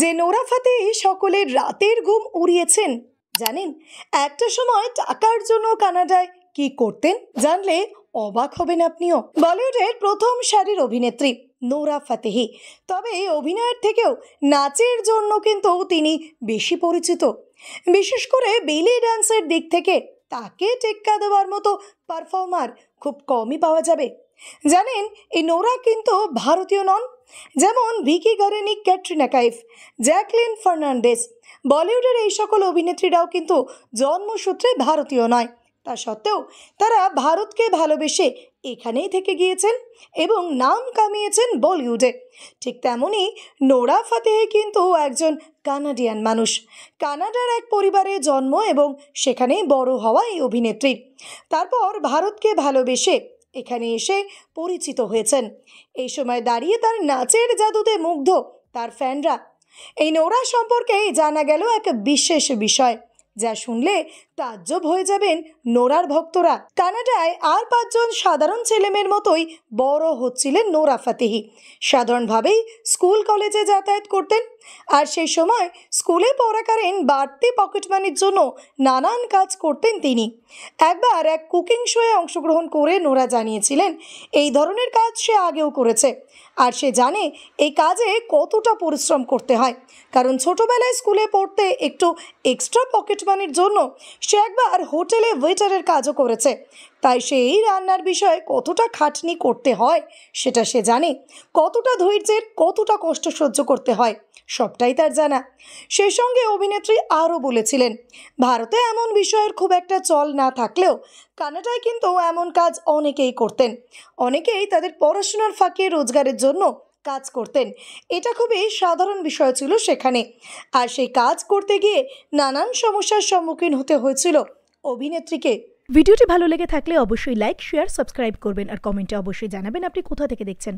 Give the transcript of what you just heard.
যে Nora Fatehi সকলের রাতের ঘুম উড়িয়েছেন জানেন। একটা সময় টাকার জন্য কানাডায় কি করতেন জানলে অবাক হবেন আপনিও। বলিউডের প্রথম সারির অভিনেত্রী নোরা ফাতেহি, তবে অভিনয়ের থেকেও নাচের জন্য কিন্তু তিনি বেশি পরিচিত। বিশেষ করে বেলি ডান্সের দিক থেকে তাকে টেক্কা দেওয়ার মতো পারফর্মার খুব কমই পাওয়া যাবে। জানেন, এই নোরা কিন্তু ভারতীয় নন। যেমন ভিকি গারেনি, ক্যাটরিনা কাইফ, জ্যাকলিন ফার্নান্ডেজ, বলিউডের এই সকল অভিনেত্রীরাও কিন্তু জন্মসূত্রে ভারতীয় নয়। তা সত্ত্বেও তারা ভারতকে ভালোবেসে এখানেই থেকে গিয়েছেন এবং নাম কামিয়েছেন বলিউডে। ঠিক তেমনই নোরা ফাতেহি কিন্তু একজন কানাডিয়ান মানুষ। কানাডার এক পরিবারে জন্ম এবং সেখানেই বড় হওয়া এই অভিনেত্রী। তারপর ভারতকে ভালোবেসে এখানে এসে পরিচিত হয়েছেন। এই সময় দাঁড়িয়ে তার নাচের জাদুতে মুগ্ধ তার ফ্যানরা। এই নোরা সম্পর্কে জানা গেল এক বিশেষ বিষয়, যা শুনলে তাজ্জব হয়ে যাবেন নোরার ভক্তরা। কানাডায় আর 5 জন সাধারণ ছেলেমেয়ের মতোই বড় হচ্ছিলেন নোরা ফাতেহি। সাধারণভাবেই স্কুল কলেজে যাতায়াত করতেন, আর সেই সময় স্কুলে পড়াকালীন বাড়তি পকেট মানির জন্য নানান কাজ করতেন তিনি। একবার এক কুকিং শোয়ে অংশগ্রহণ করে নোরা জানিয়েছিলেন এই ধরনের কাজ সে আগেও করেছে, আর সে জানে এই কাজে কতটা পরিশ্রম করতে হয়। কারণ ছোটবেলায় স্কুলে পড়তে একটু এক্সট্রা পকেট মানির জন্য সে একবার হোটেলে ওয়েটারের কাজও করেছে। তাই সে এই রান্নার বিষয়ে কতটা খাটনি করতে হয় সেটা সে জানে। কতটা ধৈর্যের, কতটা কষ্ট সহ্য করতে হয় সবটাই তার জানা। সেই সঙ্গে অভিনেত্রী আরও বলেছিলেন, ভারতে এমন বিষয়ের খুব একটা চল না থাকলেও কানাডায় কিন্তু এমন কাজ অনেকেই করতেন। অনেকেই তাদের পড়াশোনার ফাঁকে রোজগারের জন্য কাজ করতেন। এটা খুবই সাধারণ বিষয় ছিল সেখানে। আর সেই কাজ করতে গিয়ে নানান সমস্যার সম্মুখীন হতে হয়েছিল অভিনেত্রীকে। ভিডিওটি ভালো লেগে থাকলে অবশ্যই লাইক, শেয়ার, সাবস্ক্রাইব করবেন আর কমেন্টে অবশ্যই জানাবেন আপনি কোথা থেকে দেখছেন।